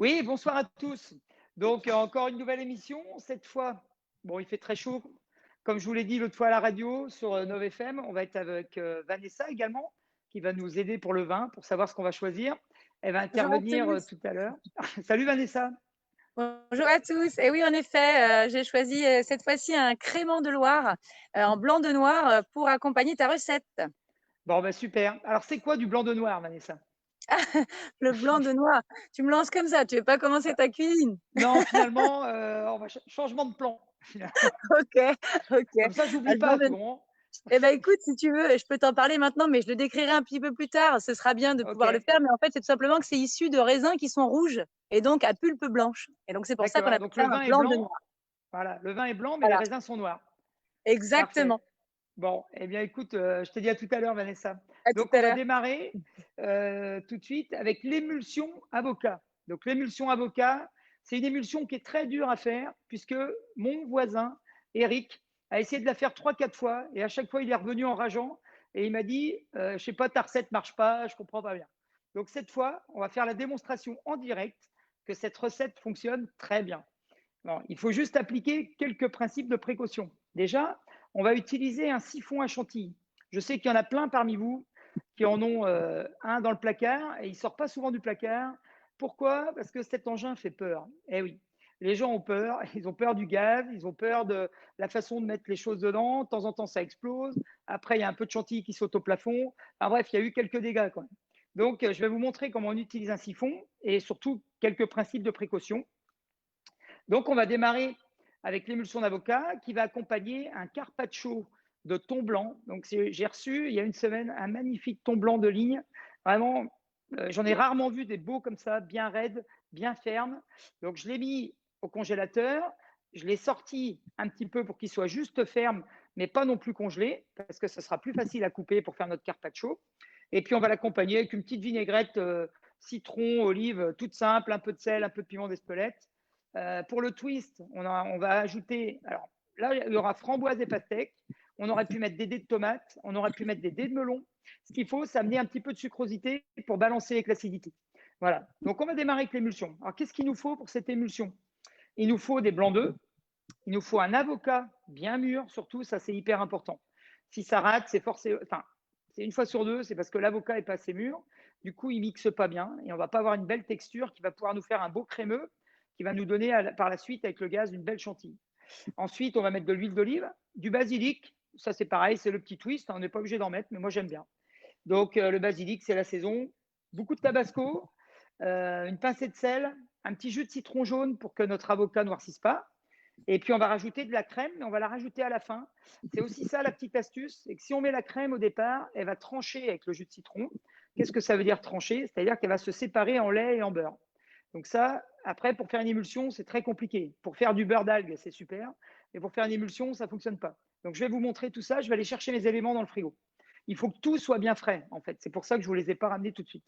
Oui, bonsoir à tous. Donc, encore une nouvelle émission. Cette fois, bon, il fait très chaud. Comme je vous l'ai dit l'autre fois à la radio sur Nov FM, on va être avec Vanessa également, qui va nous aider pour le vin, pour savoir ce qu'on va choisir. Elle va Bonjour à intervenir tous. tout à l'heure. Salut Vanessa. Bonjour à tous. Et oui, en effet, j'ai choisi cette fois-ci un crément de Loire en blanc de noir pour accompagner ta recette. Bon, ben super. Alors, c'est quoi du blanc de noir, Vanessa? Le blanc de noir. Tu me lances comme ça, tu veux pas commencer ta cuisine? Non, finalement, changement de plan. Ok, ok. Comme ça, Ah, j'oublie le blanc pas, de... tu comprends? Eh ben écoute, si tu veux, je peux t'en parler maintenant, mais je le décrirai un petit peu plus tard. Ce sera bien de Ok, pouvoir le faire, mais en fait, c'est tout simplement que c'est issu de raisins qui sont rouges et donc à pulpe blanche. Et donc c'est pour ça qu'on d'accord. appelle Donc, ça le un vin est blanc de blanc. noir. Voilà, le vin est blanc, mais les Voilà, raisins sont noirs. Parfait. exactement. Bon, eh bien, écoute, je te dis à tout à l'heure, Vanessa. À tout Donc, on à va l'heure. démarrer tout de suite avec l'émulsion avocat. Donc, l'émulsion avocat, c'est une émulsion qui est très dure à faire puisque mon voisin, Eric, a essayé de la faire trois, quatre fois et à chaque fois, il est revenu en rageant et il m'a dit, je sais pas, ta recette marche pas, je comprends pas bien. Donc, cette fois, on va faire la démonstration en direct que cette recette fonctionne très bien. Non, il faut juste appliquer quelques principes de précaution. Déjà, on va utiliser un siphon à chantilly. Je sais qu'il y en a plein parmi vous qui en ont un dans le placard et il ne sort pas souvent du placard. Pourquoi? Parce que cet engin fait peur. Eh oui, les gens ont peur, ils ont peur du gaz, ils ont peur de la façon de mettre les choses dedans. De temps en temps, ça explose. Après, il y a un peu de chantilly qui saute au plafond. Enfin, bref, il y a eu quelques dégâts quand même. Donc, je vais vous montrer comment on utilise un siphon et surtout quelques principes de précaution. Donc, on va démarrer avec l'émulsion d'avocat qui va accompagner un carpaccio de thon blanc. Donc, j'ai reçu il y a une semaine un magnifique thon blanc de ligne. Vraiment, j'en ai rarement vu des beaux comme ça, bien raides, bien fermes. Donc, je l'ai mis au congélateur. Je l'ai sorti un petit peu pour qu'il soit juste ferme, mais pas non plus congelé, parce que ce sera plus facile à couper pour faire notre carpaccio. Et puis, on va l'accompagner avec une petite vinaigrette citron, olive, toute simple, un peu de sel, un peu de piment d'Espelette. Pour le twist, on va ajouter, alors là, il y aura framboise et pastèque. On aurait pu mettre des dés de tomates, on aurait pu mettre des dés de melon. Ce qu'il faut, c'est amener un petit peu de sucrosité pour balancer avec l'acidité. Voilà. Donc, on va démarrer avec l'émulsion. Alors, qu'est-ce qu'il nous faut pour cette émulsion? Il nous faut des blancs d'œufs. Il nous faut un avocat bien mûr, surtout, ça, c'est hyper important. Si ça rate, c'est forcé, enfin, c'est une fois sur deux, c'est parce que l'avocat est pas assez mûr. Du coup, il mixe pas bien et on va pas avoir une belle texture qui va pouvoir nous faire un beau crémeux qui va nous donner par la suite avec le gaz une belle chantilly. Ensuite, on va mettre de l'huile d'olive, du basilic. Ça, c'est pareil, c'est le petit twist. On n'est pas obligé d'en mettre, mais moi, j'aime bien. Donc, le basilic, c'est la saison. Beaucoup de tabasco, une pincée de sel, un petit jus de citron jaune pour que notre avocat ne noircisse pas. Et puis, on va rajouter de la crème, mais on va la rajouter à la fin. C'est aussi ça la petite astuce, c'est que si on met la crème au départ, elle va trancher avec le jus de citron. Qu'est-ce que ça veut dire trancher? C'est-à-dire qu'elle va se séparer en lait et en beurre. Donc ça, après, pour faire une émulsion, c'est très compliqué. Pour faire du beurre d'algue, c'est super. Mais pour faire une émulsion, ça ne fonctionne pas. Donc je vais vous montrer tout ça. Je vais aller chercher mes éléments dans le frigo. Il faut que tout soit bien frais, en fait. C'est pour ça que je ne vous les ai pas ramenés tout de suite.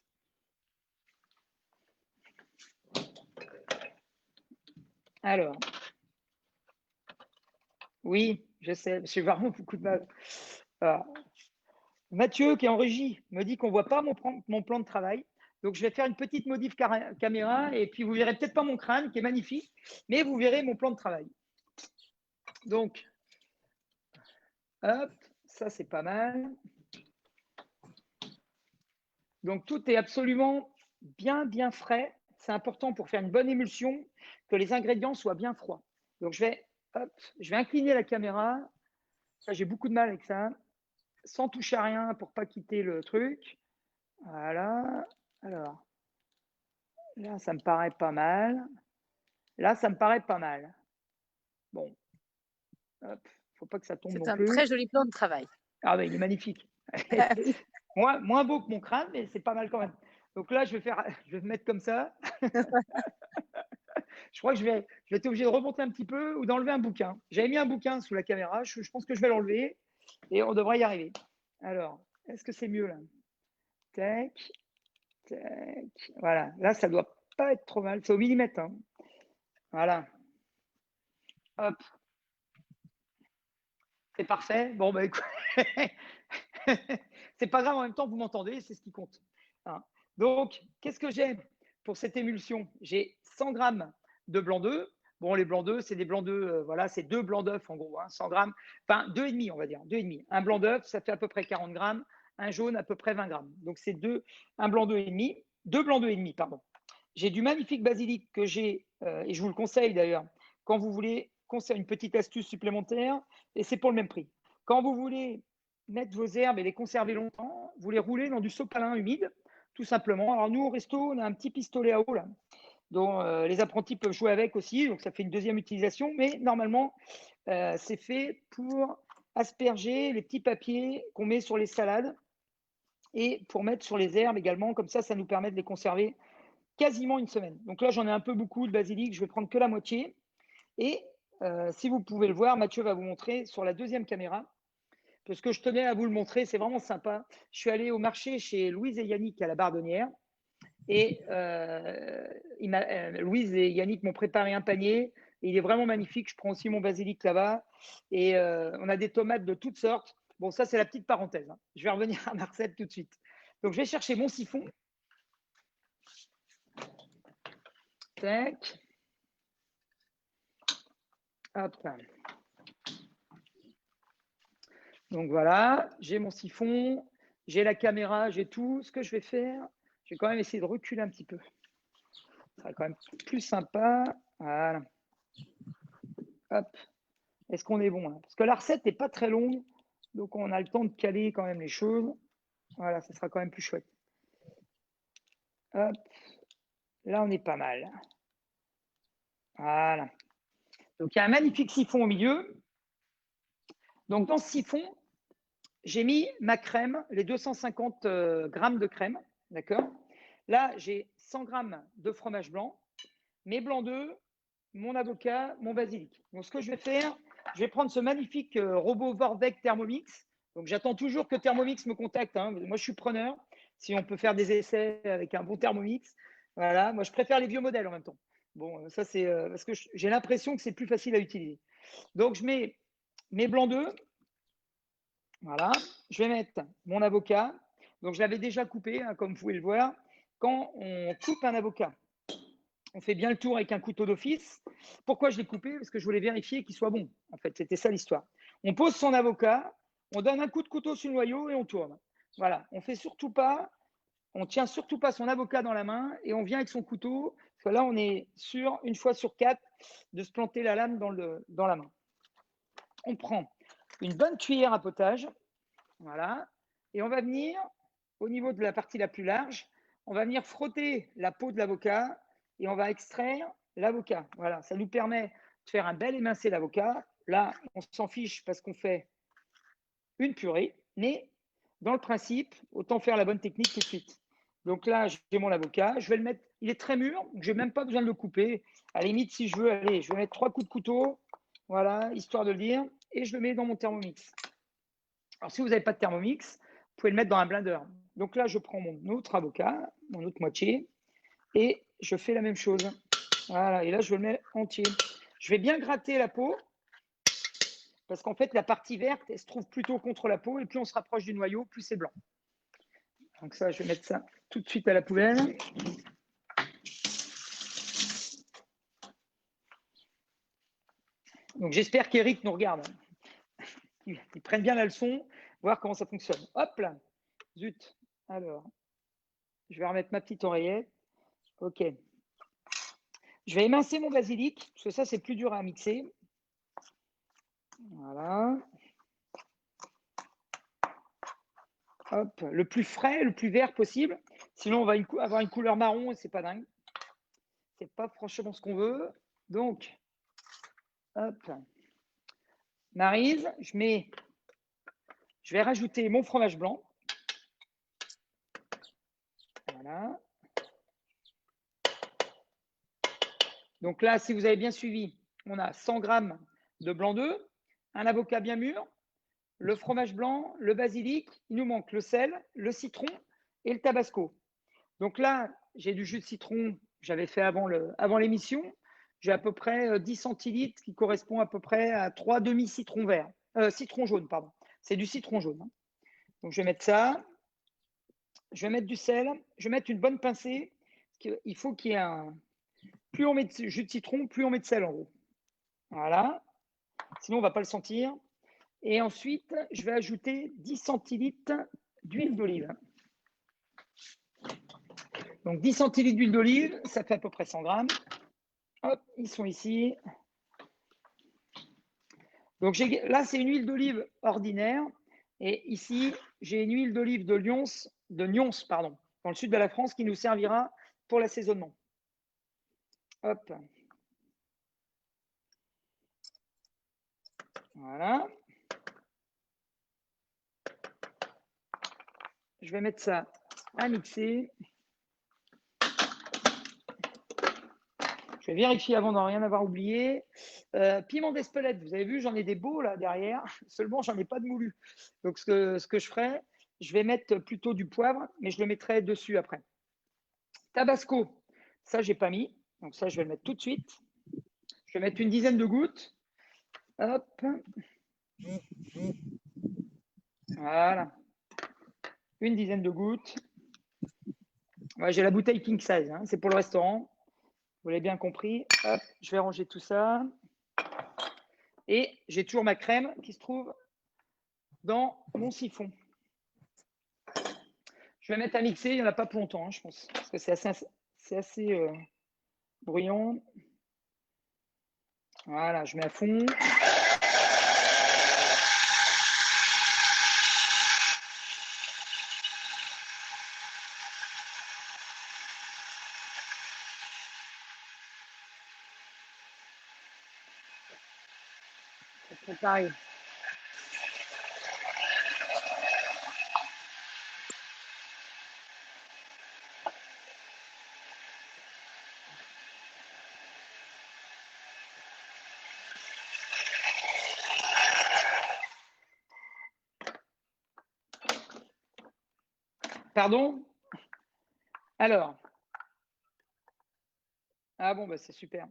Alors, oui, je sais, j'ai vraiment beaucoup de mal. Alors, Mathieu, qui est en régie, me dit qu'on ne voit pas mon plan de travail. Donc, je vais faire une petite modif caméra et puis vous verrez peut-être pas mon crâne qui est magnifique, mais vous verrez mon plan de travail. Donc, hop, ça c'est pas mal. Donc, tout est absolument bien frais. C'est important pour faire une bonne émulsion que les ingrédients soient bien froids. Donc, je vais incliner la caméra. Ça, j'ai beaucoup de mal avec ça. Sans toucher à rien pour pas quitter le truc. Voilà. Alors, là, ça me paraît pas mal. Là, ça me paraît pas mal. Bon, hop, faut pas que ça tombe C'est non un très plus. joli plan de travail. Ah, ben, il est magnifique. Ah oui. Moins beau que mon crâne, mais c'est pas mal quand même. Donc là, je vais me mettre comme ça. Je crois que je vais être obligé de remonter un petit peu ou d'enlever un bouquin. J'avais mis un bouquin sous la caméra. Je pense que je vais l'enlever et on devrait y arriver. Alors, est-ce que c'est mieux là? Tac, tac. Voilà. Là, ça doit pas être trop mal. C'est au millimètre, hein. Voilà. Hop. C'est parfait. Bon, bah écoute, c'est pas grave en même temps, vous m'entendez, c'est ce qui compte. Hein. Donc, qu'est-ce que j'ai? pour cette émulsion, j'ai 100 grammes de blanc d'œuf. Bon, les blancs d'œufs, c'est des blancs d'œufs, voilà, c'est 2 blancs d'œufs en gros, 100 grammes. Enfin, 2,5, on va dire, 2,5. Un blanc d'œuf, ça fait à peu près 40 grammes. Un jaune, à peu près 20 grammes. Donc, c'est un blanc d'œuf et demi, 2 blancs d'œufs et demi, pardon. J'ai du magnifique basilic que j'ai, et je vous le conseille d'ailleurs, quand vous voulez, conseille une petite astuce supplémentaire, et c'est pour le même prix. Quand vous voulez mettre vos herbes et les conserver longtemps, vous les roulez dans du sopalin humide, tout simplement. Alors nous, au resto, on a un petit pistolet à eau, là, dont les apprentis peuvent jouer avec aussi, donc ça fait une deuxième utilisation, mais normalement, c'est fait pour asperger les petits papiers qu'on met sur les salades et pour mettre sur les herbes également, comme ça nous permet de les conserver quasiment une semaine. Donc là, j'en ai un peu beaucoup de basilic, je vais prendre que la moitié. Et si vous pouvez le voir, Mathieu va vous montrer sur la deuxième caméra, parce que je tenais à vous le montrer, c'est vraiment sympa. Je suis allé au marché chez Louise et Yannick à la Bardonnière, et Louise et Yannick m'ont préparé un panier, et il est vraiment magnifique. Je prends aussi mon basilic là-bas, et on a des tomates de toutes sortes. Bon, ça, c'est la petite parenthèse, hein. Je vais revenir à ma recette tout de suite. Donc, je vais chercher mon siphon. Tac. Hop. Donc voilà, j'ai mon siphon, j'ai la caméra, j'ai tout. Ce que je vais faire, je vais quand même essayer de reculer un petit peu. Ça sera quand même plus sympa. Voilà. Hop. Est-ce qu'on est bon là? Parce que la recette n'est pas très longue, donc on a le temps de caler quand même les choses. Voilà, ça sera quand même plus chouette. Hop. Là, on est pas mal. Voilà. Donc il y a un magnifique siphon au milieu. Donc dans ce siphon, j'ai mis ma crème, les 250 grammes de crème, d'accord? Là, j'ai 100 grammes de fromage blanc, mes blancs d'œufs, mon avocat, mon basilic. Donc, ce que je vais faire, je vais prendre ce magnifique robot Vorbeck Thermomix. Donc, j'attends toujours que Thermomix me contacte, hein. Moi, je suis preneur. Si on peut faire des essais avec un bon Thermomix, voilà. Moi, je préfère les vieux modèles en même temps. Bon, ça, c'est parce que j'ai l'impression que c'est plus facile à utiliser. Donc, je mets mes blancs d'œufs. Voilà. Je vais mettre mon avocat. Donc, je l'avais déjà coupé, hein, comme vous pouvez le voir. Quand on coupe un avocat, on fait bien le tour avec un couteau d'office. Pourquoi je l'ai coupé? Parce que je voulais vérifier qu'il soit bon. En fait, c'était ça l'histoire. On pose son avocat, on donne un coup de couteau sur le noyau et on tourne. Voilà. On fait surtout pas, on tient surtout pas son avocat dans la main et on vient avec son couteau. Parce que là, on est sûr, une fois sur 4, de se planter la lame dans la main. On prend une bonne cuillère à potage. Voilà. Et on va venir, au niveau de la partie la plus large, on va venir frotter la peau de l'avocat et on va extraire l'avocat. Voilà, ça nous permet de faire un bel émincé d'avocat. Là, on s'en fiche parce qu'on fait une purée, mais dans le principe, autant faire la bonne technique tout de suite. Donc là, j'ai mon avocat, je vais le mettre, il est très mûr, donc je n'ai même pas besoin de le couper. À la limite, si je veux, allez, je vais mettre 3 coups de couteau, voilà, histoire de le dire, et je le mets dans mon Thermomix. Alors, si vous n'avez pas de Thermomix, vous pouvez le mettre dans un blender. Donc là, je prends mon autre avocat, mon autre moitié, et je fais la même chose. Voilà, et là, je le mets entier. Je vais bien gratter la peau, parce qu'en fait, la partie verte, elle se trouve plutôt contre la peau, et plus on se rapproche du noyau, plus c'est blanc. Donc ça, je vais mettre ça tout de suite à la poubelle. Donc j'espère qu'Eric nous regarde. Il prenne bien la leçon, voir comment ça fonctionne. Hop là, zut. Alors, je vais remettre ma petite oreillette. Ok. Je vais émincer mon basilic, parce que ça, c'est plus dur à mixer. Voilà. Hop, le plus frais, le plus vert possible. Sinon, on va avoir une couleur marron et c'est pas dingue. C'est pas franchement ce qu'on veut. Donc, hop. Maryse, je vais rajouter mon fromage blanc. Voilà. Donc là, si vous avez bien suivi, on a 100 grammes de blanc d'œuf, un avocat bien mûr, le fromage blanc, le basilic, il nous manque le sel, le citron et le tabasco. Donc là, j'ai du jus de citron, j'avais fait avant l'émission. J'ai à peu près 10 centilitres qui correspond à peu près à 3 demi-citrons verts. Citron jaune, pardon. C'est du citron jaune, hein. Donc je vais mettre ça. Je vais mettre du sel. Je vais mettre une bonne pincée. Ce qu'il faut qu'il y ait un… Plus on met de jus de citron, plus on met de sel en gros. Voilà. Sinon, on ne va pas le sentir. Et ensuite, je vais ajouter 10 centilitres d'huile d'olive. Donc 10 centilitres d'huile d'olive, ça fait à peu près 100 grammes. Hop, ils sont ici. Donc là, c'est une huile d'olive ordinaire. Et ici, j'ai une huile d'olive de Nyons, dans le sud de la France, qui nous servira pour l'assaisonnement. Hop. Voilà. Je vais mettre ça à mixer. Je vais vérifier avant d'en rien avoir oublié. Piment d'Espelette, vous avez vu, j'en ai des beaux là derrière. Seulement, j'en ai pas de moulu. Donc, ce que je ferai, je vais mettre plutôt du poivre, mais je le mettrai dessus après. Tabasco, ça, j'ai pas mis. Donc, ça, je vais le mettre tout de suite. Je vais mettre une dizaine de gouttes. Hop. Voilà. Une dizaine de gouttes. Ouais, j'ai la bouteille king size, hein, c'est pour le restaurant. Vous l'avez bien compris. Hop, je vais ranger tout ça. Et j'ai toujours ma crème qui se trouve dans mon siphon. Je vais mettre à mixer, il n'y en a pas pour longtemps, hein, je pense, parce que c'est assez bruyant. Voilà, je mets à fond. C'est pareil. Pardon? Alors. Ah bon, bah c'est super.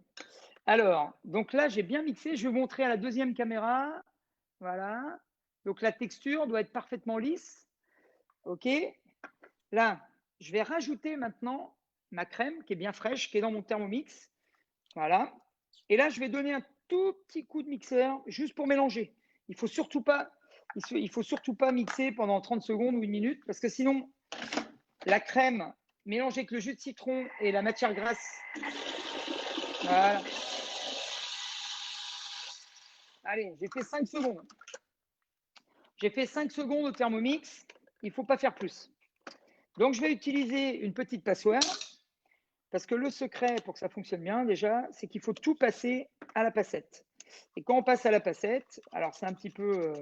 Alors, donc là, j'ai bien mixé. Je vais vous montrer à la deuxième caméra. Voilà. Donc la texture doit être parfaitement lisse. OK. Là, je vais rajouter maintenant ma crème qui est bien fraîche, qui est dans mon Thermomix. Voilà. Et là, je vais donner un tout petit coup de mixeur juste pour mélanger. Il faut surtout pas mixer pendant 30 secondes ou une minute parce que sinon, la crème mélangée avec le jus de citron et la matière grasse. Voilà. Allez, j'ai fait 5 secondes. J'ai fait 5 secondes au Thermomix. Il ne faut pas faire plus. Donc, je vais utiliser une petite passoire parce que le secret pour que ça fonctionne bien, déjà, c'est qu'il faut tout passer à la passette. Et quand on passe à la passette, alors c'est un petit peu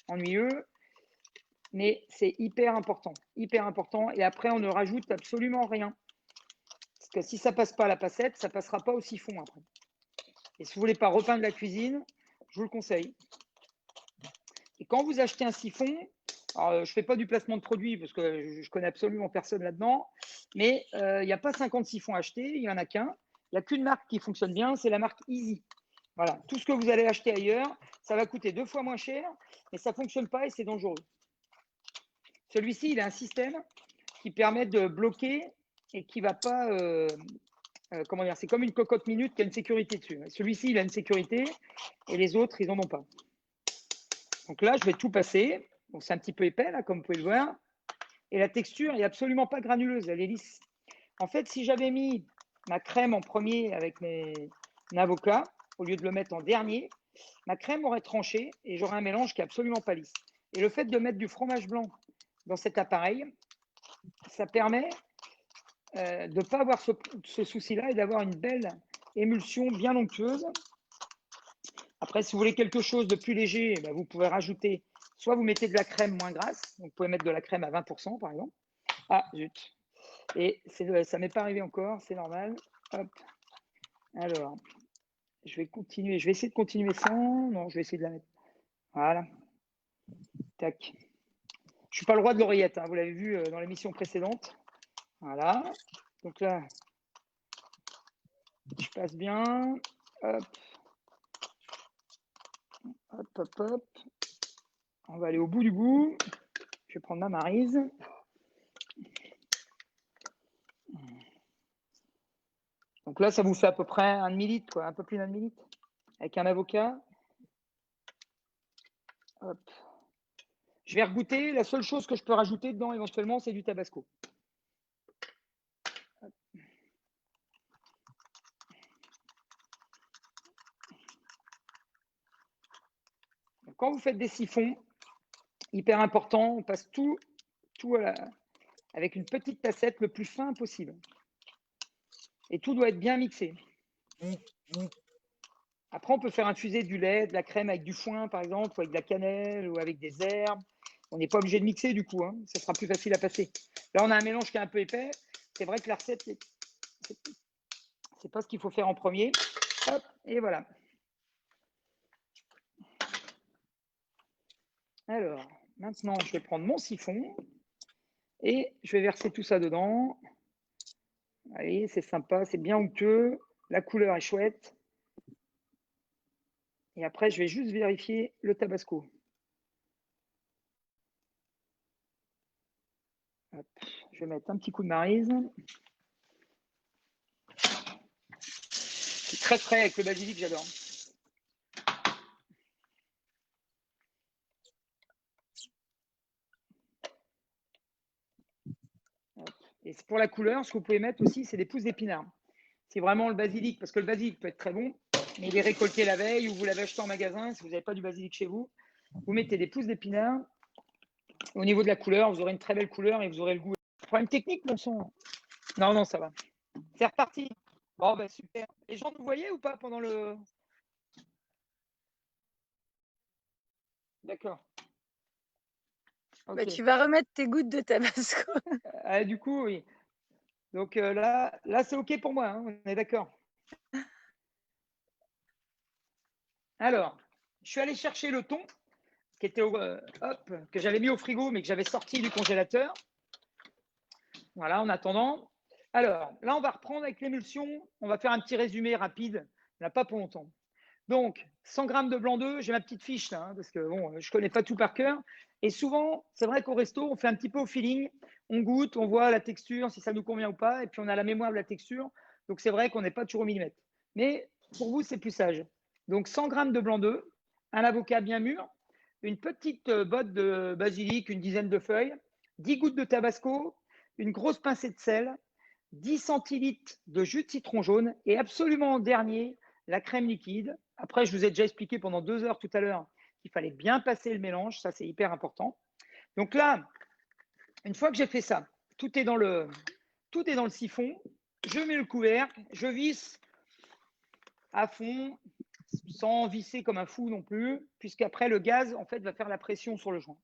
ennuyeux, mais c'est hyper important. Hyper important. Et après, on ne rajoute absolument rien. Parce que si ça ne passe pas à la passette, ça ne passera pas au siphon après. Et si vous ne voulez pas repeindre la cuisine, je vous le conseille. Et quand vous achetez un siphon, alors, je ne fais pas du placement de produit parce que je connais absolument personne là-dedans, mais il n'y a pas 50 siphons achetés, il n'y en a qu'un. Il n'y a qu'une marque qui fonctionne bien, c'est la marque Easy. Voilà, tout ce que vous allez acheter ailleurs, ça va coûter 2 fois moins cher, mais ça ne fonctionne pas et c'est dangereux. Celui-ci, il a un système qui permet de bloquer et qui ne va pas… comment dire, c'est comme une cocotte minute qui a une sécurité dessus. Celui-ci, il a une sécurité et les autres, ils n'en ont pas. Donc là, je vais tout passer. Donc c'est un petit peu épais, là, comme vous pouvez le voir. Et la texture n'est absolument pas granuleuse, elle est lisse. En fait, si j'avais mis ma crème en premier avec mon avocat, au lieu de le mettre en dernier, ma crème aurait tranché et j'aurais un mélange qui n'est absolument pas lisse. Et le fait de mettre du fromage blanc dans cet appareil, ça permet de ne pas avoir ce souci-là et d'avoir une belle émulsion bien onctueuse. Après, si vous voulez quelque chose de plus léger, ben vous pouvez rajouter, soit vous mettez de la crème moins grasse, donc vous pouvez mettre de la crème à 20% par exemple. Ah, zut. Et ça ne m'est pas arrivé encore, c'est normal. Hop. Alors, je vais continuer. Je vais essayer de continuer sans. Non, je vais essayer de la mettre. Voilà. Tac. Je ne suis pas le roi de l'oreillette, hein, vous l'avez vu dans l'émission précédente. Voilà. Donc là, je passe bien. Hop. Hop, hop, hop. On va aller au bout du bout. Je vais prendre ma maryse. Donc là, ça vous fait à peu près un demi-litre, quoi, un peu plus d'un demi-litre, avec un avocat. Hop. Je vais regoûter. La seule chose que je peux rajouter dedans, éventuellement, c'est du tabasco. Donc, quand vous faites des siphons, hyper important, on passe tout avec une petite tassette le plus fin possible. Et tout doit être bien mixé. Après, on peut faire infuser du lait, de la crème avec du foin, par exemple, ou avec de la cannelle, ou avec des herbes. On n'est pas obligé de mixer, du coup. Hein. Ça sera plus facile à passer. Là, on a un mélange qui est un peu épais. C'est vrai que la recette, c'est pas ce qu'il faut faire en premier. Hop, et voilà. Alors, maintenant, je vais prendre mon siphon et je vais verser tout ça dedans. Allez, c'est sympa, c'est bien onctueux. La couleur est chouette. Et après, je vais juste vérifier le tabasco. Hop, je vais mettre un petit coup de maryse. C'est très frais avec le basilic, j'adore. Et pour la couleur, ce que vous pouvez mettre aussi, c'est des pousses d'épinards. C'est vraiment le basilic, parce que le basilic peut être très bon, mais il est récolté la veille ou vous l'avez acheté en magasin. Si vous n'avez pas du basilic chez vous, vous mettez des pousses d'épinards. Au niveau de la couleur, vous aurez une très belle couleur et vous aurez le goût. Problème technique, mon son. Non, non, ça va. C'est reparti. Bon, ben super. Les gens nous voyaient ou pas pendant le. D'accord. Bah, Ok. tu vas remettre tes gouttes de tabasco. Du coup, oui. Donc là c'est OK pour moi, hein, on est d'accord. Alors, je suis allé chercher le thon qui était que j'avais mis au frigo, mais que j'avais sorti du congélateur. Voilà, en attendant. Alors, là, on va reprendre avec l'émulsion. On va faire un petit résumé rapide. Il n'y en a pas pour longtemps. Donc, 100 g de blanc d'œuf, j'ai ma petite fiche là, hein, parce que bon, je ne connais pas tout par cœur. Et souvent, c'est vrai qu'au resto, on fait un petit peu au feeling. On goûte, on voit la texture, si ça nous convient ou pas. Et puis, on a la mémoire de la texture. Donc, c'est vrai qu'on n'est pas toujours au millimètre. Mais pour vous, c'est plus sage. Donc, 100 g de blanc d'œuf, un avocat bien mûr, une petite botte de basilic, une dizaine de feuilles, 10 gouttes de tabasco, une grosse pincée de sel, 10 centilitres de jus de citron jaune et absolument en dernier, la crème liquide. Après, je vous ai déjà expliqué pendant 2 heures tout à l'heure qu'il fallait bien passer le mélange. Ça, c'est hyper important. Donc là, une fois que j'ai fait ça, tout est dans le siphon. Je mets le couvercle, je visse à fond, sans visser comme un fou non plus, puisqu'après, le gaz, en fait, va faire la pression sur le joint.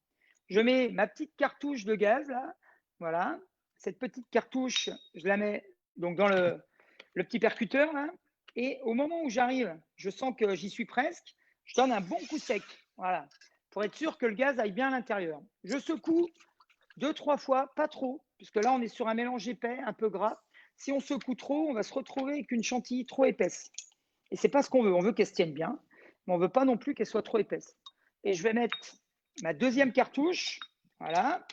Je mets ma petite cartouche de gaz, là. Voilà. Cette petite cartouche, je la mets donc dans le petit percuteur, là. Et au moment où j'arrive, je sens que j'y suis presque, je donne un bon coup sec. Voilà. Pour être sûr que le gaz aille bien à l'intérieur. Je secoue 2-3 fois, pas trop, puisque là, on est sur un mélange épais, un peu gras. Si on secoue trop, on va se retrouver avec une chantilly trop épaisse. Et c'est pas ce qu'on veut. On veut qu'elle se tienne bien, mais on veut pas non plus qu'elle soit trop épaisse. Et je vais mettre ma deuxième cartouche. Voilà.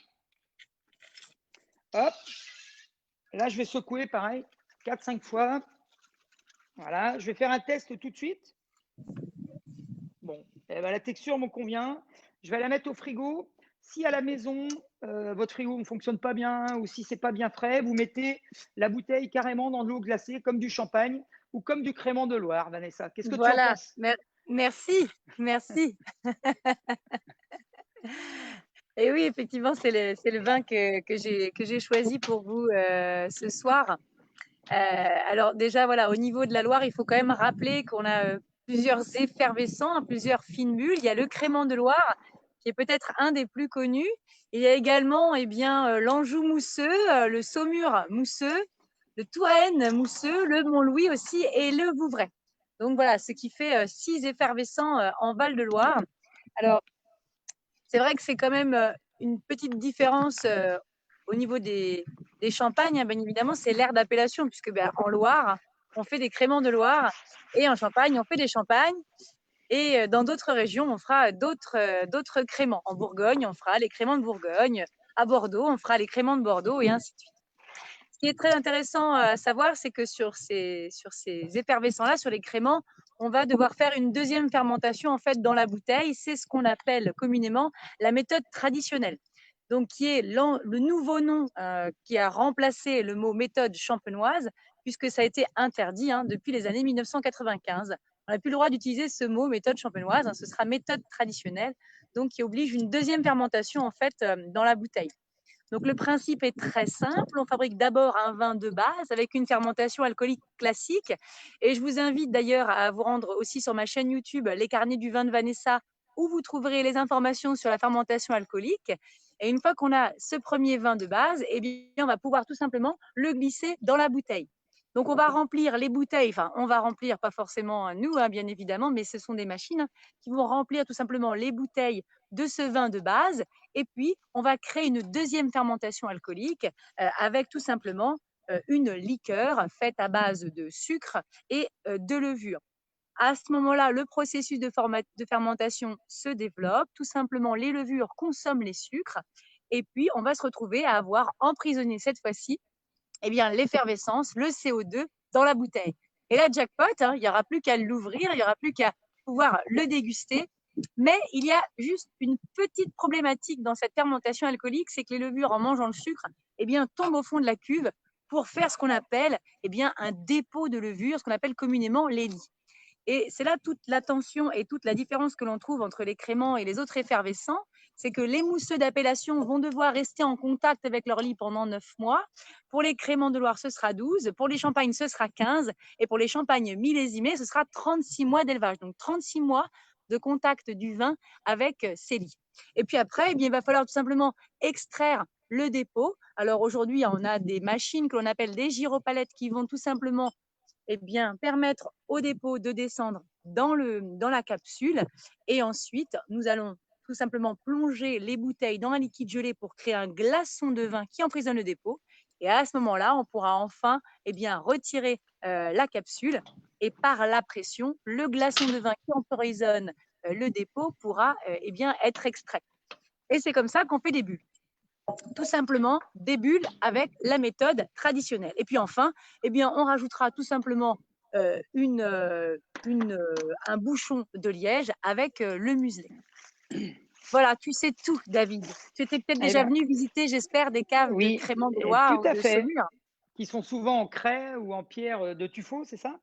Hop. Là, je vais secouer pareil, 4-5 fois. Voilà. Je vais faire un test tout de suite. Bon, eh ben, la texture me convient. Je vais la mettre au frigo. Si à la maison, votre frigo ne fonctionne pas bien ou si c'est pas bien frais, vous mettez la bouteille carrément dans de l'eau glacée comme du champagne ou comme du crément de Loire, Vanessa. Qu'est-ce que tu en Voilà. penses? Merci. Merci. Et oui, effectivement, c'est le vin que j'ai choisi pour vous ce soir. Alors déjà, voilà, au niveau de la Loire, il faut quand même rappeler qu'on a plusieurs effervescents, plusieurs fines bulles. Il y a le crément de Loire, qui est peut-être un des plus connus. Il y a également l'Anjou mousseux, le Saumur mousseux, le Touraine mousseux, le Mont-Louis aussi et le Vouvray. Donc voilà, ce qui fait 6 effervescents en Val-de-Loire. Alors, c'est vrai que c'est quand même une petite différence au niveau des champagnes. Bien évidemment, c'est l'aire d'appellation, puisque en Loire, on fait des créments de Loire et en Champagne, on fait des champagnes. Et dans d'autres régions, on fera d'autres créments. En Bourgogne, on fera les créments de Bourgogne. À Bordeaux, on fera les créments de Bordeaux et ainsi de suite. Ce qui est très intéressant à savoir, c'est que sur ces effervescents-là, sur les créments, on va devoir faire une deuxième fermentation en fait dans la bouteille. C'est ce qu'on appelle communément la méthode traditionnelle. Donc, qui est le nouveau nom qui a remplacé le mot méthode champenoise, puisque ça a été interdit depuis les années 1995. On n'a plus le droit d'utiliser ce mot méthode champenoise, ce sera méthode traditionnelle, donc qui oblige une deuxième fermentation en fait dans la bouteille. Donc le principe est très simple. On fabrique d'abord un vin de base avec une fermentation alcoolique classique. Et je vous invite d'ailleurs à vous rendre aussi sur ma chaîne YouTube Les Carnets du vin de Vanessa, où vous trouverez les informations sur la fermentation alcoolique. Et une fois qu'on a ce premier vin de base, eh bien, on va pouvoir tout simplement le glisser dans la bouteille. Donc, on va remplir les bouteilles, enfin, on va remplir, pas forcément nous, bien évidemment, mais ce sont des machines qui vont remplir tout simplement les bouteilles de ce vin de base. Et puis, on va créer une deuxième fermentation alcoolique avec tout simplement une liqueur faite à base de sucre et de levure. À ce moment-là, le processus de fermentation se développe. Tout simplement, les levures consomment les sucres. Et puis, on va se retrouver à avoir emprisonné cette fois-ci l'effervescence, le CO2 dans la bouteille. Et là, jackpot, il n'y aura plus qu'à l'ouvrir, il n'y aura plus qu'à pouvoir le déguster. Mais il y a juste une petite problématique dans cette fermentation alcoolique, c'est que les levures, en mangeant le sucre, tombent au fond de la cuve pour faire ce qu'on appelle un dépôt de levure, ce qu'on appelle communément l'élie. Et c'est là toute la tension et toute la différence que l'on trouve entre les créments et les autres effervescents, c'est que les mousseux d'appellation vont devoir rester en contact avec leur lit pendant 9 mois. Pour les créments de Loire, ce sera 12. Pour les champagnes, ce sera 15. Et pour les champagnes millésimés, ce sera 36 mois d'élevage. Donc 36 mois de contact du vin avec ces lits. Et puis après, il va falloir tout simplement extraire le dépôt. Alors aujourd'hui, on a des machines que l'on appelle des gyropalettes qui vont tout simplement permettre au dépôt de descendre dans la capsule. Et ensuite, nous allons tout simplement plonger les bouteilles dans un liquide gelé pour créer un glaçon de vin qui emprisonne le dépôt. Et à ce moment-là, on pourra enfin retirer la capsule. Et par la pression, le glaçon de vin qui emprisonne le dépôt pourra être extrait. Et c'est comme ça qu'on fait des bulles. Tout simplement des bulles avec la méthode traditionnelle. Et puis enfin, on rajoutera tout simplement un bouchon de liège avec le muselet. Voilà, tu sais tout, David. Tu étais peut-être déjà venu visiter, j'espère, des caves de Crémant de Loire ou de Saumur. Qui sont souvent en craie ou en pierre de tuffeau, c'est ça?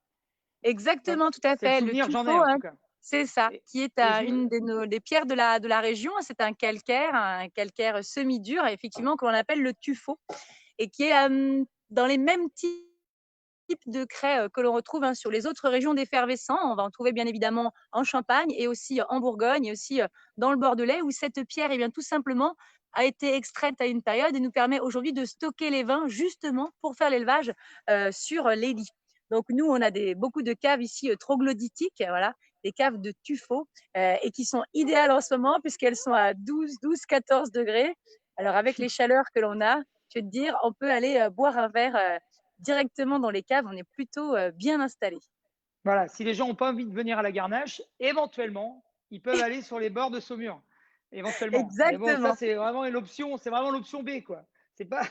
Exactement, tout à fait. Le souvenir, j'en ai en tout cas. C'est ça, qui est une des pierres de la région. C'est un calcaire semi-dur, effectivement, que l'on appelle le tuffeau, et qui est dans les mêmes types de craie que l'on retrouve sur les autres régions d'effervescents. On va en trouver bien évidemment en Champagne et aussi en Bourgogne et aussi dans le Bordelais, où cette pierre, tout simplement, a été extraite à une période et nous permet aujourd'hui de stocker les vins justement pour faire l'élevage sur les lits. Donc nous, on a beaucoup de caves ici troglodytiques, voilà, des caves de tuffeau et qui sont idéales en ce moment puisqu'elles sont à 12-14 degrés. Alors avec les chaleurs que l'on a, je vais te dire, on peut aller boire un verre directement dans les caves, on est plutôt bien installé. Voilà, si les gens n'ont pas envie de venir à la Garnache, éventuellement, ils peuvent aller sur les bords de Saumur. Éventuellement. Exactement. Mais bon, ça, c'est vraiment l'option B, quoi. C'est pas.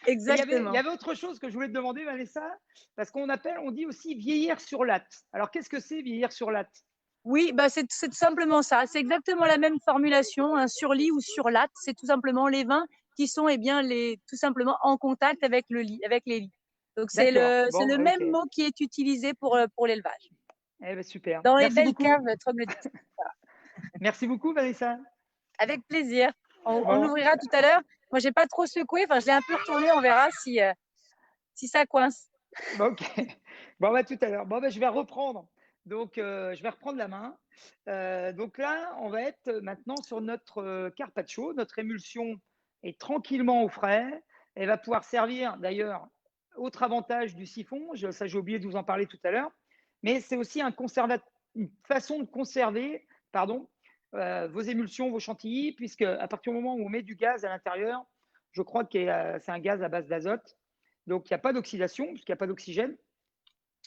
Exactement. Il y avait autre chose que je voulais te demander, Vanessa, parce on dit aussi vieillir sur latte. Alors, qu'est-ce que c'est vieillir sur latte? Oui, c'est tout simplement ça. C'est exactement la même formulation, sur lit ou sur latte. C'est tout simplement les vins qui sont tout simplement en contact avec les lits. Donc c'est le même mot qui est utilisé pour l'élevage. Eh ben, super. Dans les belles caves troglodytiques. Merci beaucoup, Vanessa. Avec plaisir. On ouvrira tout à l'heure. Moi, j'ai pas trop secoué. Enfin, je l'ai un peu retourné. On verra si ça coince. Ok. Bon, tout à l'heure. Bon, je vais reprendre. Donc, je vais reprendre la main. Donc là, on va être maintenant sur notre carpaccio. Notre émulsion est tranquillement au frais. Elle va pouvoir servir, d'ailleurs, autre avantage du siphon. Ça, j'ai oublié de vous en parler tout à l'heure. Mais c'est aussi une façon de conserver, vos émulsions, vos chantilly, puisque à partir du moment où on met du gaz à l'intérieur, je crois que c'est un gaz à base d'azote. Donc, il n'y a pas d'oxydation, puisqu'il n'y a pas d'oxygène,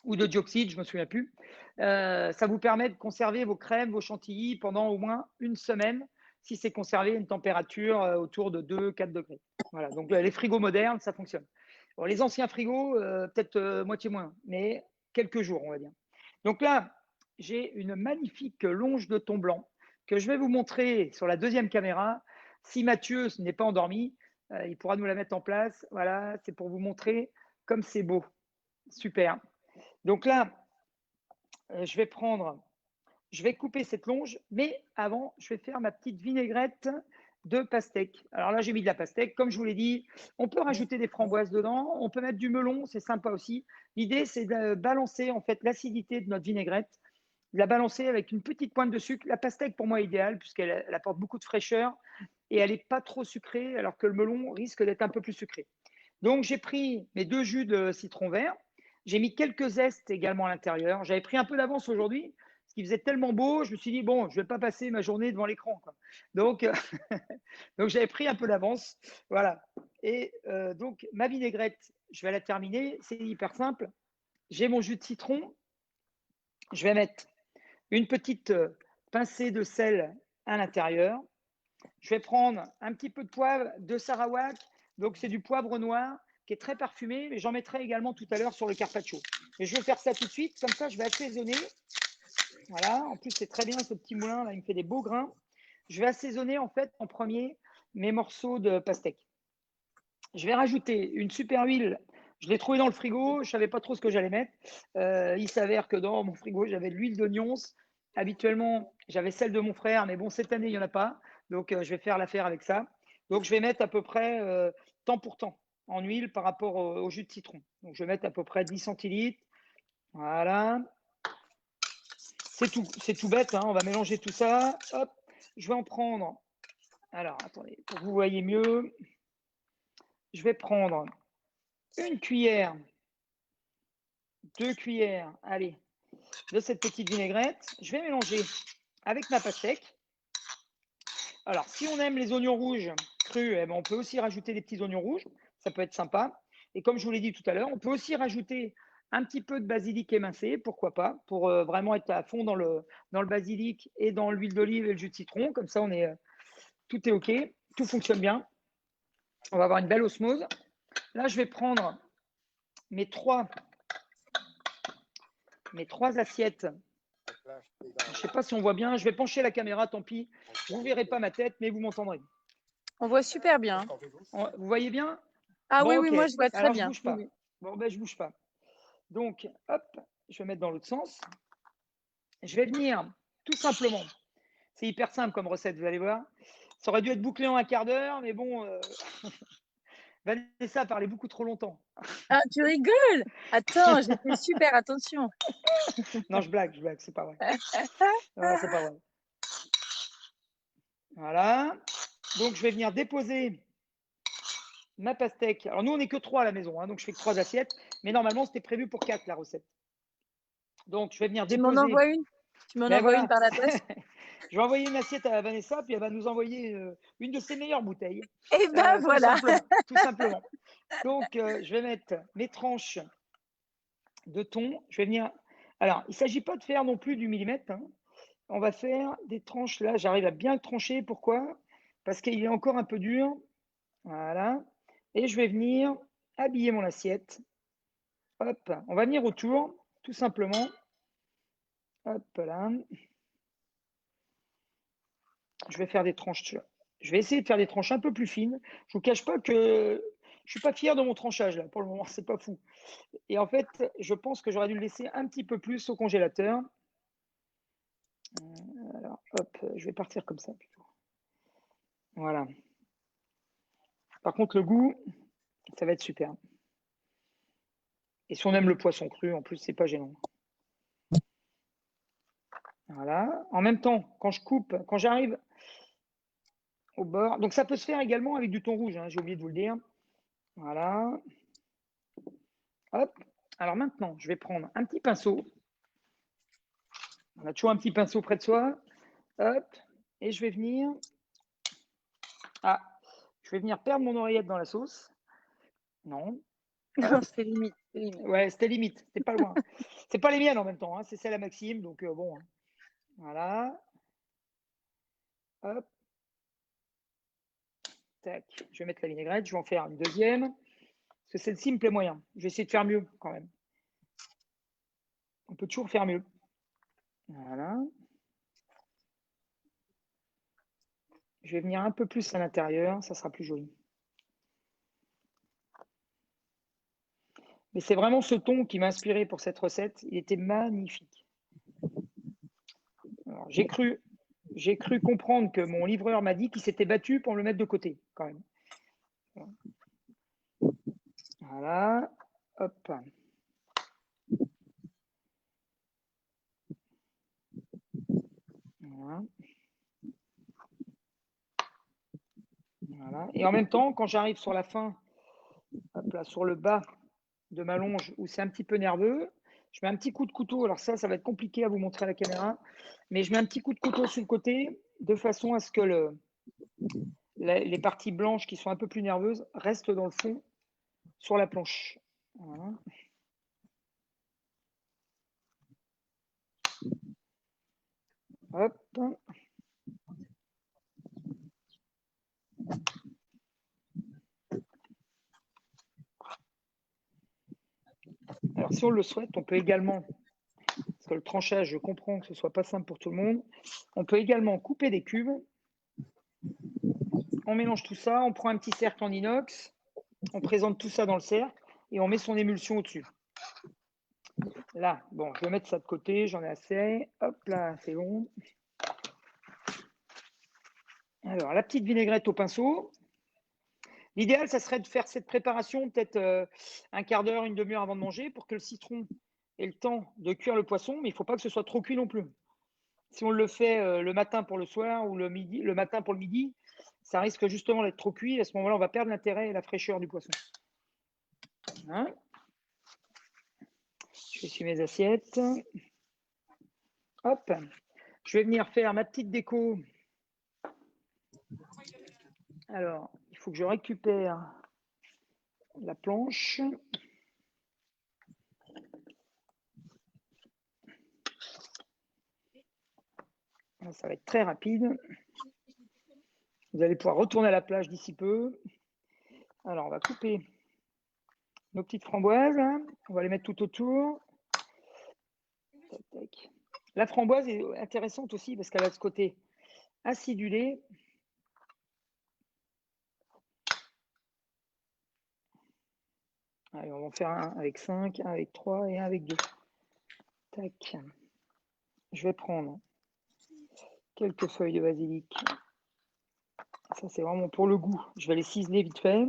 ou de dioxyde, je ne me souviens plus. Ça vous permet de conserver vos crèmes, vos chantilly pendant au moins une semaine, si c'est conservé à une température autour de 2-4 degrés. Voilà, donc les frigos modernes, ça fonctionne. Bon, les anciens frigos, peut-être moitié moins, mais quelques jours, on va dire. Donc là, j'ai une magnifique longe de thon blanc que je vais vous montrer sur la deuxième caméra. Si Mathieu n'est pas endormi, il pourra nous la mettre en place. Voilà, c'est pour vous montrer comme c'est beau. Super. Donc là, je vais couper cette longe, mais avant, je vais faire ma petite vinaigrette de pastèque. Alors là, j'ai mis de la pastèque. Comme je vous l'ai dit, on peut rajouter des framboises dedans, on peut mettre du melon, c'est sympa aussi. L'idée, c'est de balancer en fait l'acidité de notre vinaigrette, de la balancer avec une petite pointe de sucre. La pastèque, pour moi, est idéale puisqu'elle apporte beaucoup de fraîcheur et elle n'est pas trop sucrée, alors que le melon risque d'être un peu plus sucré. Donc, j'ai pris mes 2 jus de citron vert. J'ai mis quelques zestes également à l'intérieur. J'avais pris un peu d'avance aujourd'hui, parce qu'il faisait tellement beau. Je me suis dit, bon, je ne vais pas passer ma journée devant l'écran, quoi. Donc, donc j'avais pris un peu d'avance. Voilà. Et donc, ma vinaigrette, je vais la terminer. C'est hyper simple. J'ai mon jus de citron. Je vais mettre une petite pincée de sel à l'intérieur. Je vais prendre un petit peu de poivre de Sarawak. Donc, c'est du poivre noir qui est très parfumé, mais j'en mettrai également tout à l'heure sur le carpaccio. Et je vais faire ça tout de suite. Comme ça, je vais assaisonner. Voilà. En plus, c'est très bien ce petit moulin. Là, il me fait des beaux grains. Je vais assaisonner en fait en premier mes morceaux de pastèque. Je vais rajouter une super huile. Je l'ai trouvé dans le frigo. Je ne savais pas trop ce que j'allais mettre. Il s'avère que dans mon frigo, j'avais de l'huile d'oignon. Habituellement, j'avais celle de mon frère, mais bon, cette année, il n'y en a pas. Donc, je vais faire l'affaire avec ça. Donc, je vais mettre à peu près temps pour temps en huile par rapport au jus de citron. Donc, je vais mettre à peu près 10 centilitres. Voilà. C'est tout bête. Hein. On va mélanger tout ça. Hop. Je vais en prendre. Alors, attendez, pour que vous voyez mieux. Je vais prendre une cuillère, 2 cuillères, allez, de cette petite vinaigrette. Je vais mélanger avec ma pastèque. Alors, si on aime les oignons rouges crus, eh ben, on peut aussi rajouter des petits oignons rouges. Ça peut être sympa. Et comme je vous l'ai dit tout à l'heure, on peut aussi rajouter un petit peu de basilic émincé, pourquoi pas, pour vraiment être à fond dans le basilic et dans l'huile d'olive et le jus de citron. Comme ça, tout est OK, tout fonctionne bien. On va avoir une belle osmose. Là, je vais prendre mes trois assiettes. Je ne sais pas si on voit bien. Je vais pencher la caméra, tant pis. Vous ne verrez pas ma tête, mais vous m'entendrez. On voit super bien. Vous voyez bien? Ah oui, Bon, oui, OK. moi je vois très Alors, je ne bien. bouge pas. Oui. Bon, ben, je ne bouge pas. Donc, hop, je vais mettre dans l'autre sens. Je vais venir tout simplement. C'est hyper simple comme recette, vous allez voir. Ça aurait dû être bouclé en un quart d'heure, mais bon, Vanessa a parlé beaucoup trop longtemps. Ah, tu rigoles? Attends, j'ai fait super attention. Non, je blague, c'est pas vrai. Non, c'est pas vrai. Voilà. Donc, je vais venir déposer ma pastèque. Alors, nous, on n'est que 3 à la maison, hein, donc je fais que 3 assiettes. Mais normalement, c'était prévu pour 4 la recette. Donc, je vais venir Tu m'en déposer. envoies une? Tu m'en Ben envoies une voilà. par la poste? Je vais envoyer une assiette à Vanessa, puis elle va nous envoyer une de ses meilleures bouteilles. Eh ben Tout voilà. simplement. Tout simplement. Donc, je vais mettre mes tranches de thon. Je vais venir. Alors, il ne s'agit pas de faire non plus du millimètre. Hein. On va faire des tranches là. J'arrive à bien le trancher. Pourquoi? Parce qu'il est encore un peu dur. Voilà. Et je vais venir habiller mon assiette. Hop. On va venir autour, tout simplement. Hop là. Je vais faire des tranches. Je vais essayer de faire des tranches un peu plus fines. Je vous cache pas que je suis pas fier de mon tranchage là pour le moment. C'est pas fou. Et en fait, je pense que j'aurais dû le laisser un petit peu plus au congélateur. Alors, hop, je vais partir comme ça plutôt. Voilà. Par contre, le goût, ça va être super. Et si on aime le poisson cru, en plus, c'est pas gênant. Voilà. En même temps, quand je coupe, quand j'arrive au bord, donc ça peut se faire également avec du thon rouge, hein, j'ai oublié de vous le dire. Voilà. Hop. Alors maintenant, je vais prendre un petit pinceau. On a toujours un petit pinceau près de soi. Hop. Et je vais venir. Ah, je vais venir perdre mon oreillette dans la sauce. Non. Non, c'est limite, c'est limite. Ouais, c'était limite, c'était pas loin. C'est pas les miennes en même temps, hein, c'est celle à Maxime, donc bon. Hein. Voilà. Hop. Tac. Je vais mettre la vinaigrette, je vais en faire une deuxième. que celle-ci me plaît moyen. Je vais essayer de faire mieux quand même. On peut toujours faire mieux. Voilà. Je vais venir un peu plus à l'intérieur, ça sera plus joli. Mais c'est vraiment ce ton qui m'a inspiré pour cette recette. Il était magnifique. J'ai cru comprendre que mon livreur m'a dit qu'il s'était battu pour me le mettre de côté, quand même. Voilà. Hop. Voilà. Voilà. Et en même temps, quand j'arrive sur la fin, hop là, sur le bas de ma longe où c'est un petit peu nerveux, je mets un petit coup de couteau. Alors ça va être compliqué à vous montrer à la caméra, mais je mets un petit coup de couteau sur le côté de façon à ce que les parties blanches qui sont un peu plus nerveuses restent dans le fond sur la planche. Voilà. Hop. Alors, si on le souhaite, on peut également, parce que le tranchage, je comprends que ce ne soit pas simple pour tout le monde, on peut également couper des cubes. On mélange tout ça, on prend un petit cercle en inox, on présente tout ça dans le cercle et on met son émulsion au-dessus. Là, bon, je vais mettre ça de côté, j'en ai assez. Hop là, c'est bon. Alors, la petite vinaigrette au pinceau. L'idéal, ça serait de faire cette préparation peut-être un quart d'heure, une demi-heure avant de manger pour que le citron ait le temps de cuire le poisson, mais il ne faut pas que ce soit trop cuit non plus. Si on le fait le matin pour le soir ou le matin pour le midi, ça risque justement d'être trop cuit. À ce moment-là, on va perdre l'intérêt et la fraîcheur du poisson. Hein, je essuie mes assiettes. Hop, je vais venir faire ma petite déco. Alors, il faut que je récupère la planche. Ça va être très rapide. Vous allez pouvoir retourner à la plage d'ici peu. Alors, on va couper nos petites framboises. On va les mettre tout autour. Tac, tac. La framboise est intéressante aussi parce qu'elle a ce côté acidulé. Allez, on va en faire un avec 5, un avec 3 et un avec 2. Tac. Je vais prendre quelques feuilles de basilic. Ça, c'est vraiment pour le goût. Je vais les ciseler vite fait.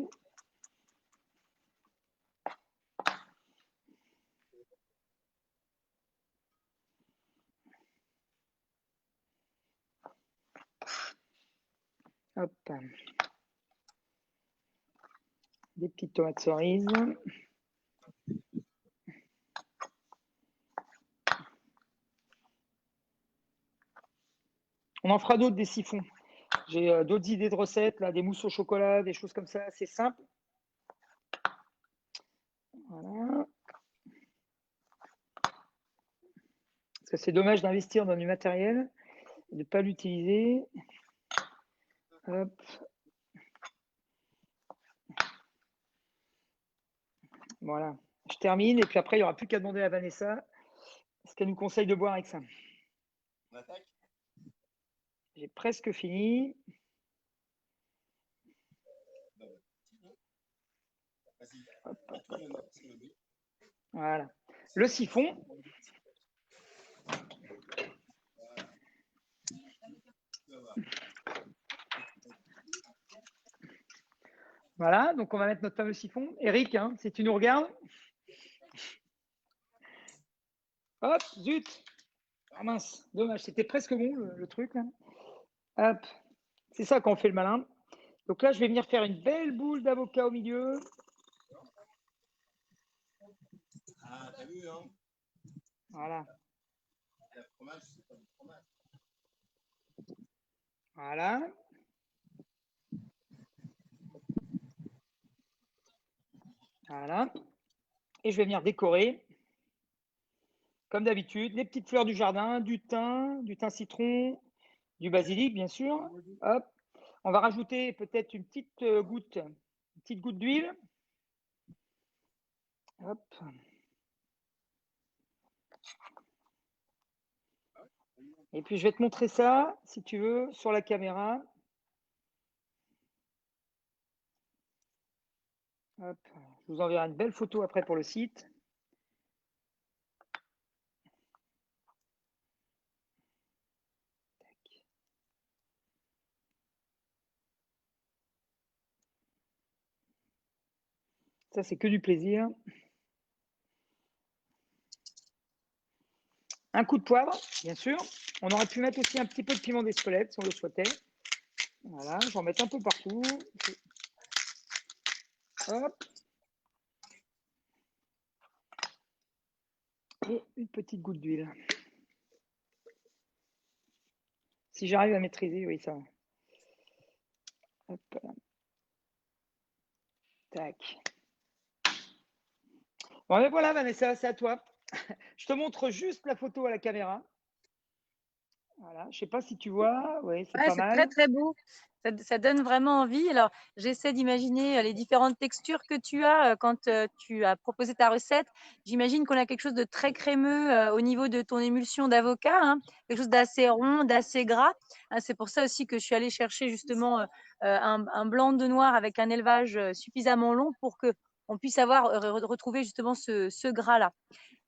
Hop. Des petites tomates cerises. On en fera d'autres des siphons. J'ai d'autres idées de recettes, là, des mousses au chocolat, des choses comme ça, c'est simple. Voilà. Parce que c'est dommage d'investir dans du matériel et de ne pas l'utiliser. Hop. Voilà. Je termine et puis après, il n'y aura plus qu'à demander à Vanessa ce qu'elle nous conseille de boire avec ça. J'ai presque fini. Hop, hop, hop, hop. Voilà. Le siphon. Voilà, donc on va mettre notre fameux siphon. Eric, hein, si tu nous regardes. Hop, zut. Ah mince, dommage, c'était presque bon le truc. Là. Hop, c'est ça quand on fait le malin. Donc là, je vais venir faire une belle boule d'avocat au milieu. Ah, t'as vu, hein? Voilà. Le fromage, c'est pas du fromage. Voilà. Voilà. Et je vais venir décorer, comme d'habitude, les petites fleurs du jardin, du thym citron, du basilic, bien sûr. Hop. On va rajouter peut-être une petite goutte d'huile. Hop. Et puis, je vais te montrer ça, si tu veux, sur la caméra. Hop. Je vous enverrai une belle photo après pour le site. Ça, c'est que du plaisir. Un coup de poivre, bien sûr. On aurait pu mettre aussi un petit peu de piment d'Espelette si on le souhaitait. Voilà, j'en mets un peu partout. Hop. Et une petite goutte d'huile. Si j'arrive à maîtriser, oui, ça. Hop. Tac. Bon, mais voilà, Vanessa, c'est à toi. Je te montre juste la photo à la caméra. Voilà, je ne sais pas si tu vois. Oui, c'est Ouais, pas c'est très mal. très beau. Ça donne vraiment envie. Alors, j'essaie d'imaginer les différentes textures que tu as quand tu as proposé ta recette. J'imagine qu'on a quelque chose de très crémeux au niveau de ton émulsion d'avocat, hein, quelque chose d'assez rond, d'assez gras. Hein, c'est pour ça aussi que je suis allée chercher justement un blanc de noir avec un élevage suffisamment long pour que on puisse retrouver justement ce gras-là.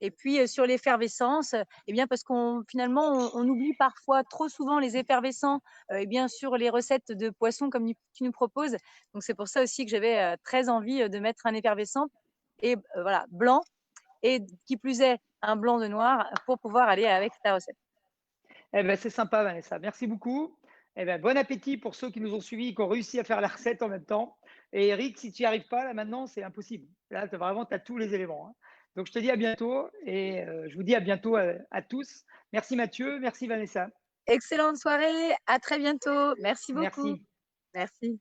Et puis sur l'effervescence, eh bien parce qu'on finalement on oublie parfois trop souvent les effervescents, et bien sur les recettes de poissons comme tu nous proposes. Donc c'est pour ça aussi que j'avais très envie de mettre un effervescent et voilà blanc et qui plus est un blanc de noir pour pouvoir aller avec ta recette. Eh ben, c'est sympa, Vanessa. Merci beaucoup. Eh ben, bon appétit pour ceux qui nous ont suivis et qui ont réussi à faire la recette en même temps. Et Eric, si tu n'y arrives pas, là maintenant, c'est impossible. Là, tu as tous les éléments, hein. Donc, je te dis à bientôt et je vous dis à bientôt à tous. Merci Mathieu, merci Vanessa. Excellente soirée, à très bientôt. Merci beaucoup. Merci. Merci.